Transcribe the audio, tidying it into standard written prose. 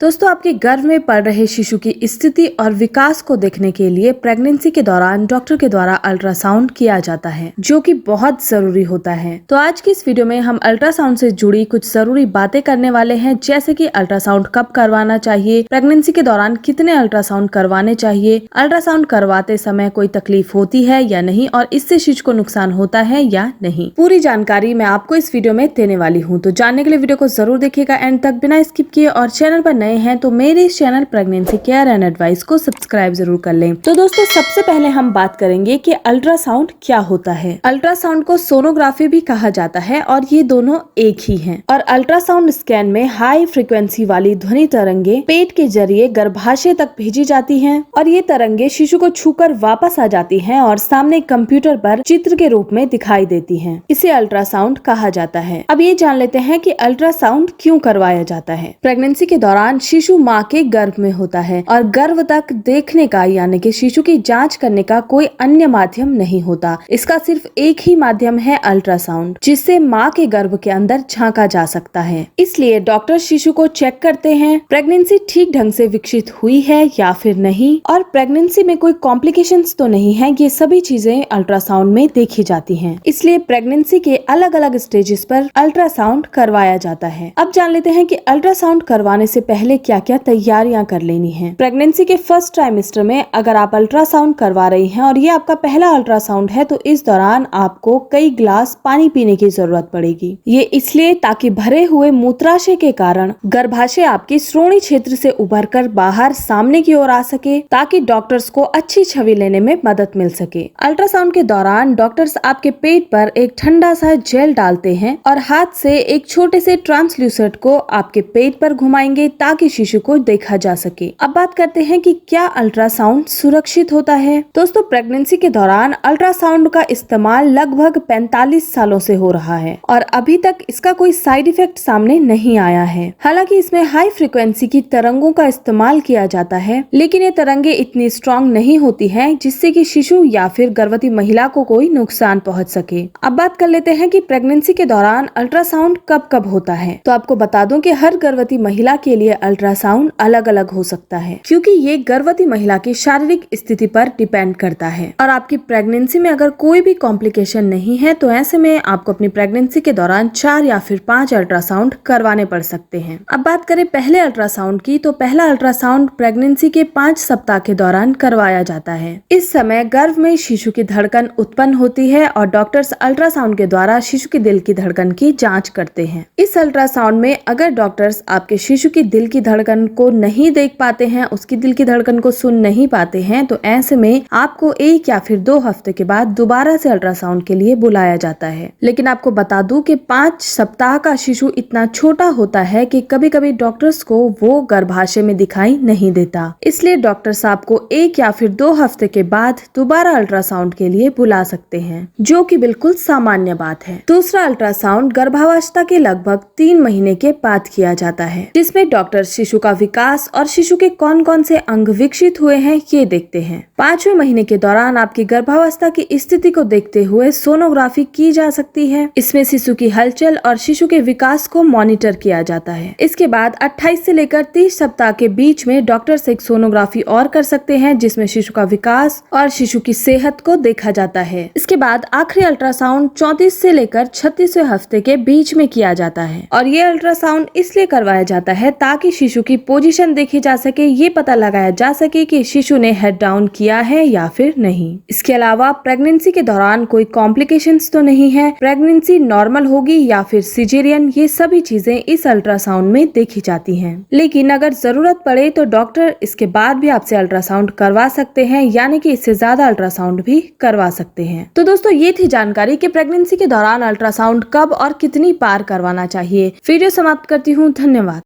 दोस्तों, आपके गर्भ में पल रहे शिशु की स्थिति और विकास को देखने के लिए प्रेगनेंसी के दौरान डॉक्टर के द्वारा अल्ट्रासाउंड किया जाता है, जो कि बहुत जरूरी होता है। तो आज की इस वीडियो में हम अल्ट्रासाउंड से जुड़ी कुछ जरूरी बातें करने वाले हैं, जैसे कि अल्ट्रासाउंड कब करवाना चाहिए, प्रेगनेंसी के दौरान कितने अल्ट्रासाउंड करवाने चाहिए, अल्ट्रासाउंड करवाते समय कोई तकलीफ होती है या नहीं, और इससे शिशु को नुकसान होता है या नहीं। पूरी जानकारी मैं आपको इस वीडियो में देने वाली हूँ, तो जानने के लिए वीडियो को जरूर देखिएगा एंड तक बिना स्किप किए, और चैनल पर नए हैं तो मेरे इस channel pregnancy care and advice को सब्सक्राइब जरूर कर लें। तो दोस्तों, सबसे पहले हम बात करेंगे कि अल्ट्रासाउंड क्या होता है। अल्ट्रासाउंड को सोनोग्राफी भी कहा जाता है और ये दोनों एक ही हैं। और अल्ट्रासाउंड स्कैन में हाई फ्रीक्वेंसी वाली ध्वनि तरंगे पेट के जरिए गर्भाशय तक भेजी जाती हैं और ये तरंगे शिशु को छूकर वापस आ जाती हैं और सामने कंप्यूटर पर चित्र के रूप में दिखाई देती हैं। इसे अल्ट्रासाउंड कहा जाता है। अब ये जान लेते हैं कि अल्ट्रासाउंड क्यों करवाया जाता है। प्रेगनेंसी के दौरान शिशु माँ के गर्भ में होता है और गर्भ तक देखने का यानी कि शिशु की जांच करने का कोई अन्य माध्यम नहीं होता। इसका सिर्फ एक ही माध्यम है अल्ट्रासाउंड, जिससे माँ के गर्भ के अंदर झांका जा सकता है। इसलिए डॉक्टर शिशु को चेक करते हैं प्रेगनेंसी ठीक ढंग से विकसित हुई है या फिर नहीं, और प्रेगनेंसी में कोई कॉम्प्लिकेशंस तो नहीं है। ये सभी चीजें अल्ट्रासाउंड में देखी जाती हैं। इसलिए प्रेगनेंसी के अलग अलग स्टेजेस पर अल्ट्रासाउंड करवाया जाता है। अब जान लेते हैं कि अल्ट्रासाउंड करवाने से पहले क्या क्या तैयारियां कर लेनी है। प्रेगनेंसी के फर्स्ट ट्राइमेस्टर में अगर आप अल्ट्रासाउंड करवा रही हैं और ये आपका पहला अल्ट्रासाउंड है, तो इस दौरान आपको कई ग्लास पानी पीने की जरूरत पड़ेगी। ये इसलिए ताकि भरे हुए मूत्राशय के कारण गर्भाशय आपके श्रोणि क्षेत्र से उभरकर बाहर सामने की ओर आ सके, ताकि डॉक्टर्स को अच्छी छवि लेने में मदद मिल सके। अल्ट्रासाउंड के दौरान डॉक्टर्स आपके पेट पर एक ठंडा सा जेल डालते हैं और हाथ से एक छोटे से ट्रांसल्यूसेंट को आपके पेट पर घुमाएंगे ताकि शिशु को देखा जा सके। अब बात करते हैं कि क्या अल्ट्रासाउंड सुरक्षित होता है। दोस्तों, प्रेगनेंसी के दौरान अल्ट्रासाउंड का इस्तेमाल लगभग 45 सालों से हो रहा है और अभी तक इसका कोई साइड इफेक्ट सामने नहीं आया है। हालांकि इसमें हाई फ्रीक्वेंसी की तरंगों का इस्तेमाल किया जाता है, लेकिन ये तरंगे इतनी स्ट्रॉन्ग नहीं होती है जिससे कि शिशु या फिर गर्भवती महिला को कोई नुकसान पहुंच सके। अब बात कर लेते हैं कि प्रेगनेंसी के दौरान अल्ट्रासाउंड कब कब होता है। तो आपको बता दूं कि हर गर्भवती महिला के लिए अल्ट्रासाउंड अलग अलग हो सकता है, क्योंकि ये गर्भवती महिला की शारीरिक स्थिति पर डिपेंड करता है। और आपकी प्रेगनेंसी में अगर कोई भी कॉम्प्लिकेशन नहीं है, तो ऐसे में आपको अपनी प्रेगनेंसी के दौरान 4 या फिर 5 अल्ट्रासाउंड करवाने पड़ सकते हैं। अब बात करें पहले अल्ट्रासाउंड की, तो पहला अल्ट्रासाउंड प्रेगनेंसी के 5 सप्ताह के दौरान करवाया जाता है। इस समय गर्भ में शिशु की धड़कन उत्पन्न होती है और डॉक्टर्स अल्ट्रासाउंड के द्वारा शिशु के दिल की धड़कन की जाँच करते हैं। इस अल्ट्रासाउंड में अगर डॉक्टर्स आपके शिशु की दिल की धड़कन को नहीं देख पाते हैं, उसकी दिल की धड़कन को सुन नहीं पाते हैं, तो ऐसे में आपको 1 या फिर 2 हफ्ते के बाद दोबारा से अल्ट्रासाउंड के लिए बुलाया जाता है। लेकिन आपको बता दूं कि 5 सप्ताह का शिशु इतना छोटा होता है कि कभी कभी डॉक्टर्स को वो गर्भाशय में दिखाई नहीं देता। इसलिए डॉक्टर्स आपको 1 या फिर 2 हफ्ते के बाद दोबारा अल्ट्रासाउंड के लिए बुला सकते हैं, जो कि बिल्कुल सामान्य बात है। दूसरा अल्ट्रासाउंड गर्भावस्था के लगभग 3 महीने के बाद किया जाता है, जिसमें डॉक्टर शिशु का विकास और शिशु के कौन कौन से अंग विकसित हुए हैं ये देखते हैं। 5वें महीने के दौरान आपकी गर्भावस्था की स्थिति को देखते हुए सोनोग्राफी की जा सकती है। इसमें शिशु की हलचल और शिशु के विकास को मॉनिटर किया जाता है। इसके बाद 28 से लेकर 30 सप्ताह के बीच में डॉक्टर्स एक सोनोग्राफी और कर सकते हैं, जिसमें शिशु का विकास और शिशु की सेहत को देखा जाता है। इसके बाद आखिरी अल्ट्रासाउंड 34 से लेकर 36वें हफ्ते के बीच में किया जाता है और ये अल्ट्रासाउंड इसलिए करवाया जाता है ताकि शिशु की पोजीशन देखी जा सके, ये पता लगाया जा सके कि शिशु ने हेड डाउन किया है या फिर नहीं। इसके अलावा प्रेगनेंसी के दौरान कोई कॉम्प्लिकेशंस तो नहीं है, प्रेगनेंसी नॉर्मल होगी या फिर सिजेरियन, ये सभी चीजें इस अल्ट्रासाउंड में देखी जाती हैं। लेकिन अगर जरूरत पड़े तो डॉक्टर इसके बाद भी आपसे अल्ट्रासाउंड करवा सकते हैं, यानी कि इससे ज्यादा अल्ट्रासाउंड भी करवा सकते हैं। तो दोस्तों, ये थी जानकारी कि प्रेगनेंसी के दौरान अल्ट्रासाउंड कब और कितनी बार करवाना चाहिए। वीडियो समाप्त करती हूँ। धन्यवाद।